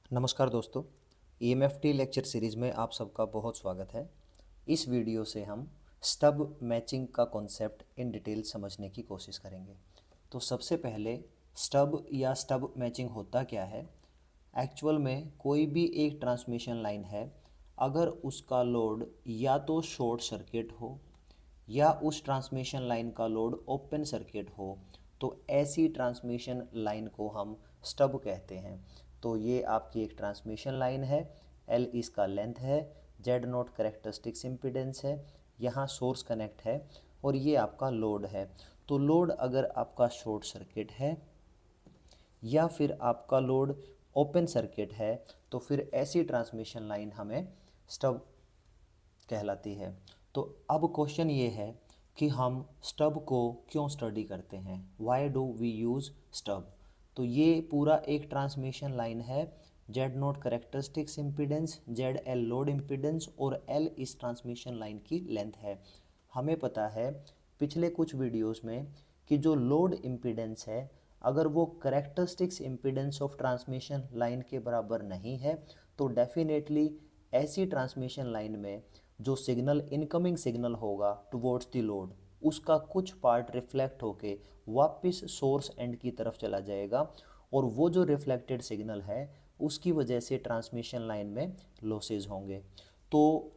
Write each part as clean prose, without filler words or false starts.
नमस्कार दोस्तों, EMFT lecture series में आप सबका बहुत स्वागत है। इस वीडियो से हम स्टब मैचिंग का कॉन्सेप्ट इन डिटेल समझने की कोशिश करेंगे। तो सबसे पहले स्टब या स्टब मैचिंग होता क्या है। एक्चुअल में कोई भी एक ट्रांसमिशन लाइन है, अगर उसका लोड या तो शॉर्ट सर्किट हो या उस ट्रांसमिशन लाइन का लोड ओपन सर्किट हो, तो ऐसी ट्रांसमिशन लाइन को हम स्टब कहते हैं। तो ये आपकी एक ट्रांसमिशन लाइन है, एल इसका लेंथ है, जेड नोट करेक्टरिस्टिक्स इम्पीडेंस है, यहाँ सोर्स कनेक्ट है और ये आपका लोड है। तो लोड अगर आपका शॉर्ट सर्किट है या फिर आपका लोड ओपन सर्किट है, तो फिर ऐसी ट्रांसमिशन लाइन हमें स्टब कहलाती है। तो अब क्वेश्चन ये है कि हम स्टब को क्यों स्टडी करते हैं, why do we use stub. तो ये पूरा एक ट्रांसमिशन लाइन है, Z naught characteristics impedance, Z L load impedance और एल इस ट्रांसमिशन लाइन की लेंथ है। हमें पता है पिछले कुछ वीडियोस में कि जो लोड इम्पीडेंस है, अगर वो characteristics impedance of transmission line के बराबर नहीं है, तो डेफिनेटली ऐसी ट्रांसमिशन लाइन में जो सिग्नल इनकमिंग सिग्नल होगा टुवर्ड्स द लोड, उसका कुछ पार्ट रिफ्लेक्ट होके वापस सोर्स एंड की तरफ चला जाएगा और वो जो रिफ्लेक्टेड सिग्नल है उसकी वजह से ट्रांसमिशन लाइन में लॉसेज होंगे। तो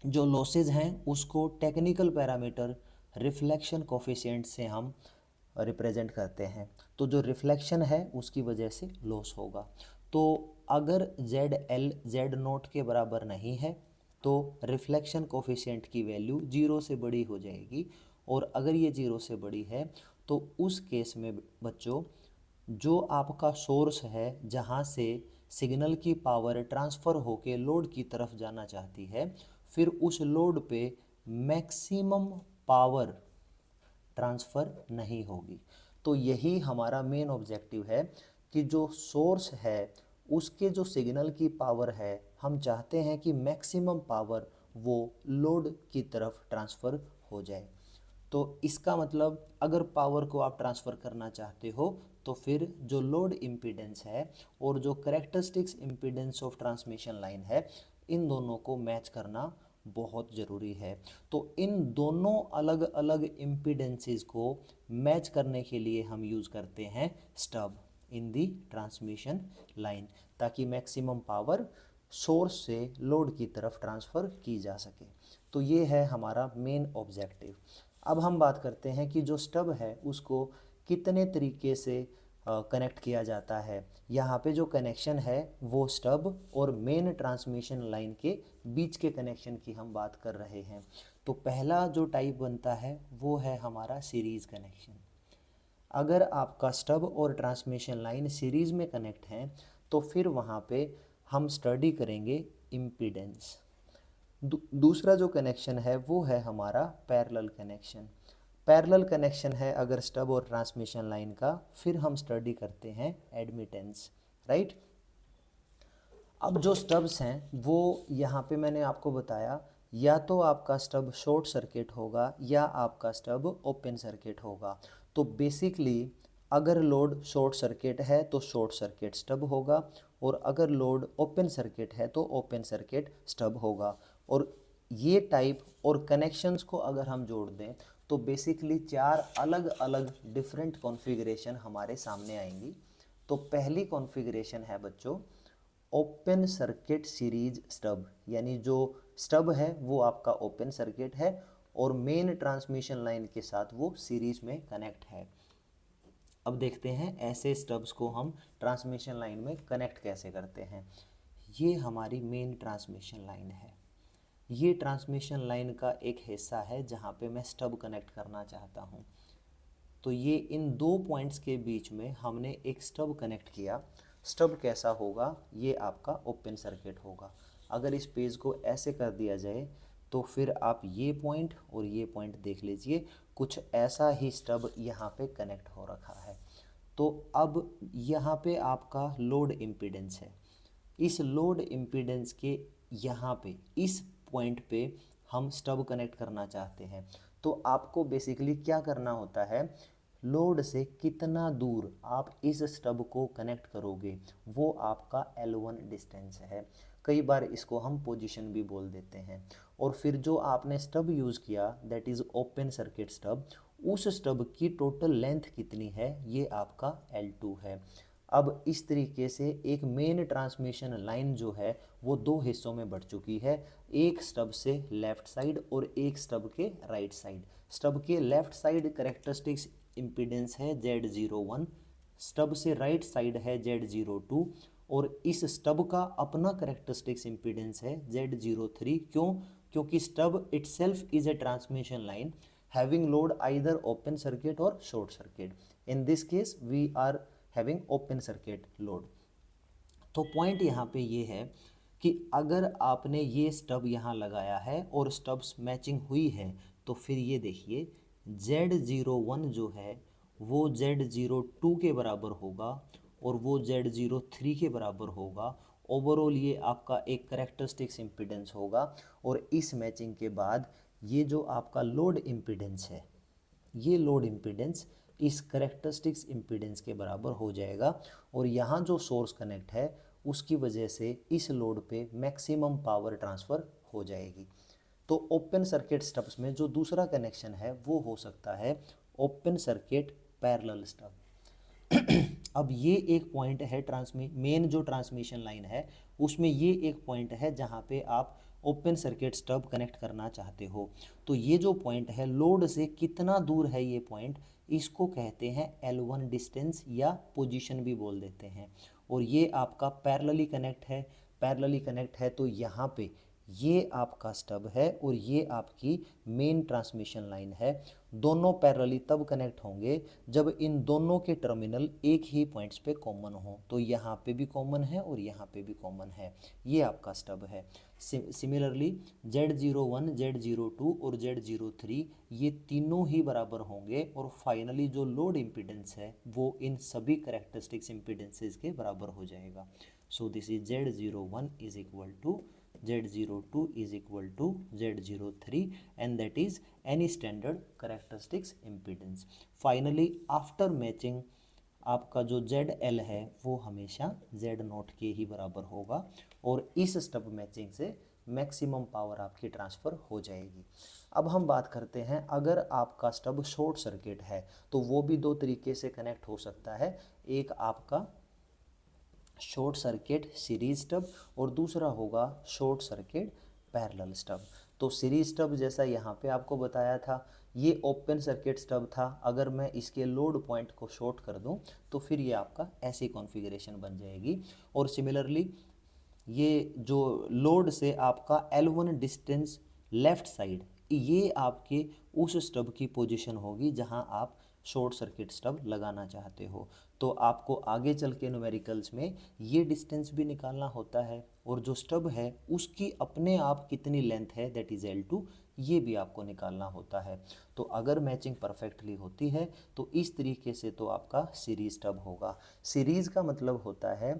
जो लॉसेज हैं उसको टेक्निकल पैरामीटर रिफ्लेक्शन कोफिशिएंट से हम रिप्रेजेंट करते हैं। तो जो रिफ्लेक्शन है उसकी वजह से लॉस होगा। तो अगर जेड एल जेड नोट के बराबर नहीं है तो रिफ्लेक्शन कोफिशिएंट की वैल्यू जीरो से बड़ी हो जाएगी, और अगर ये जीरो से बड़ी है तो उस केस में बच्चों जो आपका सोर्स है जहाँ से सिग्नल की पावर ट्रांसफ़र होके लोड की तरफ जाना चाहती है, फिर उस लोड पे मैक्सिमम पावर ट्रांसफ़र नहीं होगी। तो यही हमारा मेन ऑब्जेक्टिव है कि जो सोर्स है उसके जो सिग्नल की पावर है, हम चाहते हैं कि मैक्सिमम पावर वो लोड की तरफ ट्रांसफ़र हो जाए। तो इसका मतलब अगर पावर को आप ट्रांसफ़र करना चाहते हो तो फिर जो लोड इम्पीडेंस है और जो characteristics impedance of transmission line है, इन दोनों को मैच करना बहुत ज़रूरी है। तो इन दोनों अलग अलग इम्पीडेंसेस को मैच करने के लिए हम यूज़ करते हैं स्टब इन दी ट्रांसमिशन लाइन, ताकि मैक्सिमम पावर सोर्स से लोड की तरफ ट्रांसफ़र की जा सके। तो ये है हमारा मेन ऑब्जेक्टिव। अब हम बात करते हैं कि जो स्टब है उसको कितने तरीके से कनेक्ट किया जाता है। यहाँ पे जो कनेक्शन है वो स्टब और मेन ट्रांसमिशन लाइन के बीच के कनेक्शन की हम बात कर रहे हैं। तो पहला जो टाइप बनता है वो है हमारा सीरीज़ कनेक्शन। अगर आपका स्टब और ट्रांसमिशन लाइन सीरीज़ में कनेक्ट हैं तो फिर वहाँ पे हम स्टडी करेंगे इम्पीडेंस। दूसरा जो कनेक्शन है वो है हमारा पैरेलल कनेक्शन। पैरेलल कनेक्शन है अगर स्टब और ट्रांसमिशन लाइन का, फिर हम स्टडी करते हैं एडमिटेंस, राइट। अब जो स्टब्स हैं वो यहाँ पे मैंने आपको बताया, या तो आपका स्टब शॉर्ट सर्किट होगा या आपका स्टब ओपन सर्किट होगा। तो बेसिकली अगर लोड शॉर्ट सर्किट है तो शॉर्ट सर्किट स्टब होगा, और अगर लोड ओपन सर्किट है तो ओपन सर्किट स्टब होगा। और ये टाइप और कनेक्शंस को अगर हम जोड़ दें तो बेसिकली चार अलग अलग डिफरेंट कॉन्फ़िगरेशन हमारे सामने आएंगी। तो पहली कॉन्फ़िगरेशन है बच्चों ओपन सर्किट सीरीज स्टब, यानी जो स्टब है वो आपका ओपन सर्किट है और मेन ट्रांसमिशन लाइन के साथ वो सीरीज में कनेक्ट है। अब देखते हैं ऐसे स्टब्स को हम ट्रांसमिशन लाइन में कनेक्ट कैसे करते हैं। ये हमारी मेन ट्रांसमिशन लाइन है। ये ट्रांसमिशन लाइन का एक हिस्सा है जहाँ पे मैं स्टब कनेक्ट करना चाहता हूँ। तो ये इन दो पॉइंट्स के बीच में हमने एक स्टब कनेक्ट किया। स्टब कैसा होगा, ये आपका ओपन सर्किट होगा। अगर इस पेज को ऐसे कर दिया जाए तो फिर आप ये पॉइंट और ये पॉइंट देख लीजिए, कुछ ऐसा ही स्टब यहाँ पे कनेक्ट हो रखा है। तो अब यहाँ पे आपका लोड इम्पीडेंस है। इस लोड इम्पीडेंस के यहाँ पे इस पॉइंट पे हम स्टब कनेक्ट करना चाहते हैं। तो आपको बेसिकली क्या करना होता है, लोड से कितना दूर आप इस स्टब को कनेक्ट करोगे वो आपका L1 डिस्टेंस है। कई बार इसको हम पोजीशन भी बोल देते हैं। और फिर जो आपने स्टब यूज़ किया that is open circuit stub, उस स्टब की टोटल लेंथ कितनी है ये आपका L2 है। अब इस तरीके से एक मेन ट्रांसमिशन लाइन जो है वो दो हिस्सों में बढ़ चुकी है, एक स्टब से लेफ्ट साइड और एक स्टब के राइट साइड। स्टब के लेफ्ट साइड कैरेक्टरिस्टिक्स इम्पीडेंस है Z01, स्टब से राइट साइड है Z02 और इस स्टब का अपना कैरेक्टरिस्टिक्स इम्पीडेंस है Z03। क्यों? क्योंकि stub itself is a transmission line having load either open circuit or short circuit. In this case we are having open circuit load. तो पॉइंट यहाँ पे ये है कि अगर आपने ये स्टब यहाँ लगाया है और स्टब्स मैचिंग हुई है तो फिर ये देखिए Z01 जो है वो Z02 के बराबर होगा और वो Z03 के बराबर होगा। ओवरऑल ये आपका एक कैरेक्टरिस्टिक्स इम्पीडेंस होगा और इस मैचिंग के बाद ये जो आपका लोड इम्पीडेंस है ये लोड इम्पीडेंस इस कैरेक्टरिस्टिक्स इम्पीडेंस के बराबर हो जाएगा और यहाँ जो सोर्स कनेक्ट है उसकी वजह से इस लोड पे मैक्सिमम पावर ट्रांसफ़र हो जाएगी। तो ओपन सर्किट स्टब्स में जो दूसरा कनेक्शन है वो हो सकता है ओपन सर्किट पैरेलल स्टब। अब ये एक पॉइंट है मेन जो ट्रांसमिशन लाइन है उसमें ये एक पॉइंट है जहाँ पे आप ओपन सर्किट स्टब कनेक्ट करना चाहते हो। तो ये जो पॉइंट है लोड से कितना दूर है ये पॉइंट, इसको कहते हैं L1 डिस्टेंस या पोजीशन भी बोल देते हैं। और ये आपका पैरेलली कनेक्ट है, पैरेलली कनेक्ट है तो यहाँ पे ये आपका स्टब है और ये आपकी मेन ट्रांसमिशन लाइन है। दोनों पैरेलली तब कनेक्ट होंगे जब इन दोनों के टर्मिनल एक ही पॉइंट्स पे कॉमन हो। तो यहाँ पे भी कॉमन है और यहाँ पे भी कॉमन है, ये आपका स्टब है। सिमिलरली Z01, Z02 और Z03 ये तीनों ही बराबर होंगे और फाइनली जो लोड इम्पीडेंस है वो इन सभी करेक्टरिस्टिक्स इम्पीडेंसेस के बराबर हो जाएगा। So this is Z01 is equal to Z02 is equal to Z03 and that is any standard characteristics impedance. Finally after matching आपका जो ZL है वो हमेशा Z0 के ही बराबर होगा और इस स्टब मैचिंग से मैक्सिमम पावर आपकी ट्रांसफ़र हो जाएगी। अब हम बात करते हैं अगर आपका स्टब शॉर्ट सर्किट है तो वो भी दो तरीके से कनेक्ट हो सकता है, एक आपका शॉर्ट सर्किट सीरीज स्टब और दूसरा होगा शॉर्ट सर्किट पैरेलल स्टब। तो सीरीज स्टब जैसा यहाँ पे आपको बताया था ये ओपन सर्किट स्टब था, अगर मैं इसके लोड पॉइंट को शॉर्ट कर दूँ तो फिर ये आपका ऐसी कॉन्फ़िगरेशन बन जाएगी। और सिमिलरली ये जो लोड से आपका L1 डिस्टेंस लेफ़्ट साइड ये आपके उस स्टब की पोजीशन होगी जहां आप शॉर्ट सर्किट स्टब लगाना चाहते हो। तो आपको आगे चल के न्यूमेरिकल्स में ये डिस्टेंस भी निकालना होता है और जो स्टब है उसकी अपने आप कितनी लेंथ है दैट इज़ L2 ये भी आपको निकालना होता है। तो अगर मैचिंग परफेक्टली होती है तो इस तरीके से तो आपका सीरीज स्टब होगा। सीरीज़ का मतलब होता है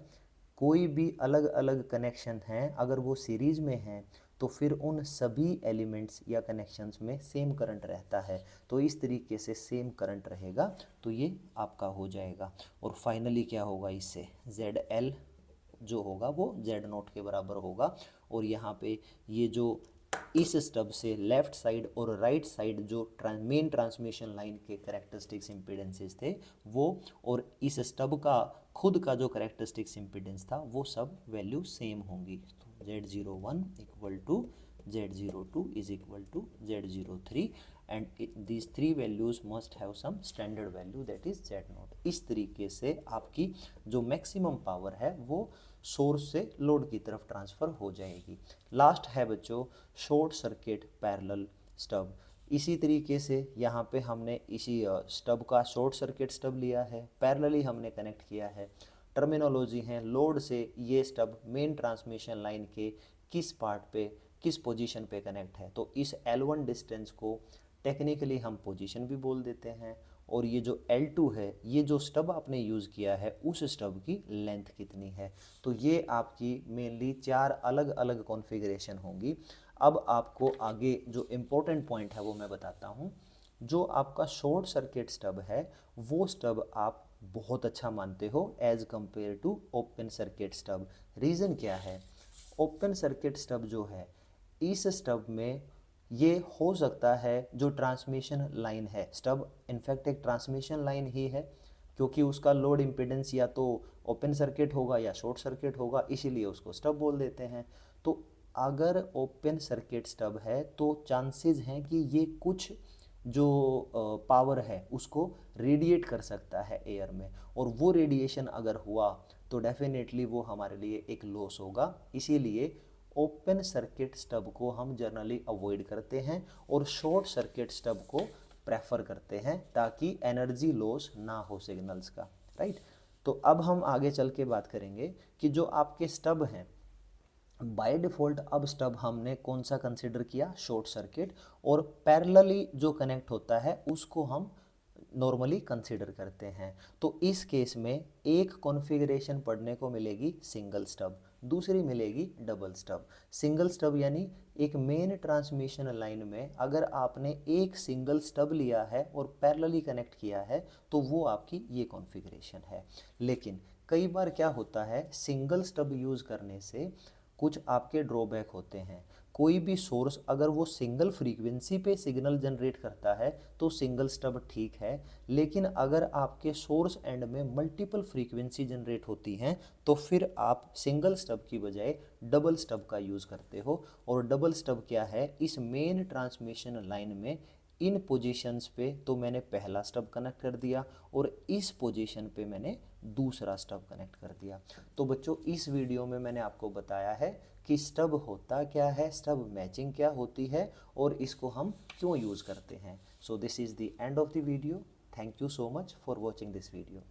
कोई भी अलग अलग कनेक्शन हैं अगर वो सीरीज़ में हैं तो फिर उन सभी एलिमेंट्स या कनेक्शंस में सेम करंट रहता है। तो इस तरीके से सेम करंट रहेगा तो ये आपका हो जाएगा। और फाइनली क्या होगा इससे ZL जो होगा वो Z0 के बराबर होगा। और यहाँ पे ये जो इस स्टब से लेफ़्ट साइड और राइट साइड जो मेन ट्रांसमिशन लाइन के करेक्टरिस्टिक्स इम्पीडेंसेस थे वो और इस स्टब का खुद का जो करेक्टरिस्टिक्स इम्पीडेंस था वो सब वैल्यू सेम होंगी। तो Z01 equal to Z02 is equal to Z03 and these three values must have some standard value that is Z0। इस तरीके से आपकी जो मैक्सिमम पावर है वो सोर्स से लोड की तरफ ट्रांसफ़र हो जाएगी। लास्ट है बच्चों शॉर्ट सर्किट पैरेलल स्टब। इसी तरीके से यहाँ पे हमने इसी स्टब का शॉर्ट सर्किट स्टब लिया है, पैरेलली हमने कनेक्ट किया है। टर्मिनोलॉजी है लोड से ये स्टब मेन ट्रांसमिशन लाइन के किस पार्ट पे किस पोजीशन पे कनेक्ट है, तो इस L1 डिस्टेंस को टेक्निकली हम पोजीशन भी बोल देते हैं। और ये जो L2 है ये जो स्टब आपने यूज़ किया है उस स्टब की लेंथ कितनी है। तो ये आपकी मेनली 4 अलग अलग कॉन्फ़िगरेशन होंगी। अब आपको आगे जो इम्पोर्टेंट पॉइंट है वो मैं बताता हूँ जो आपका शॉर्ट सर्किट स्टब है वो स्टब आप बहुत अच्छा मानते हो as compare to open circuit stub. Reason क्या है? ओपन सर्किट स्टब जो है, इस स्टब में ये हो सकता है जो ट्रांसमिशन लाइन है, स्टब इनफैक्ट एक ट्रांसमिशन लाइन ही है, क्योंकि उसका लोड इम्पीडेंस या तो ओपन सर्किट होगा या शॉर्ट सर्किट होगा, इसीलिए उसको स्टब बोल देते हैं। तो अगर ओपन सर्किट स्टब है तो चांसेस हैं कि ये कुछ जो पावर है उसको रेडिएट कर सकता है एयर में, और वो रेडिएशन अगर हुआ तो डेफिनेटली वो हमारे लिए एक लॉस होगा। इसीलिए ओपन सर्किट स्टब को हम जनरली अवॉइड करते हैं और शॉर्ट सर्किट स्टब को प्रेफर करते हैं ताकि एनर्जी लॉस ना हो सिग्नल्स का, राइट। तो अब हम आगे चल के बात करेंगे कि जो आपके स्टब हैं, बाय डिफ़ॉल्ट अब स्टब हमने कौन सा कंसिडर किया? शॉर्ट सर्किट, और पैरेलली जो कनेक्ट होता है उसको हम नॉर्मली कंसिडर करते हैं। तो इस केस में एक कॉन्फ़िगरेशन पढ़ने को मिलेगी सिंगल स्टब, दूसरी मिलेगी डबल स्टब। सिंगल स्टब यानी एक मेन ट्रांसमिशन लाइन में अगर आपने एक सिंगल स्टब लिया है और पैरेलली कनेक्ट किया है तो वो आपकी ये कॉन्फ़िगरेशन है। लेकिन कई बार क्या होता है, सिंगल स्टब यूज़ करने से कुछ आपके ड्रॉबैक होते हैं। कोई भी सोर्स अगर वो सिंगल फ्रीक्वेंसी पे सिग्नल जनरेट करता है तो सिंगल स्टब ठीक है, लेकिन अगर आपके सोर्स एंड में मल्टीपल फ्रीक्वेंसी जनरेट होती हैं तो फिर आप सिंगल स्टब की बजाय डबल स्टब का यूज़ करते हो। और डबल स्टब क्या है? इस मेन ट्रांसमिशन लाइन में इन पोजीशंस पे तो मैंने पहला स्टब कनेक्ट कर दिया और इस पोजीशन पे मैंने दूसरा स्टब कनेक्ट कर दिया। तो बच्चों इस वीडियो में मैंने आपको बताया है कि स्टब होता क्या है, स्टब मैचिंग क्या होती है और इसको हम क्यों यूज़ करते हैं। So this is the end of the video. Thank you so much for watching this video.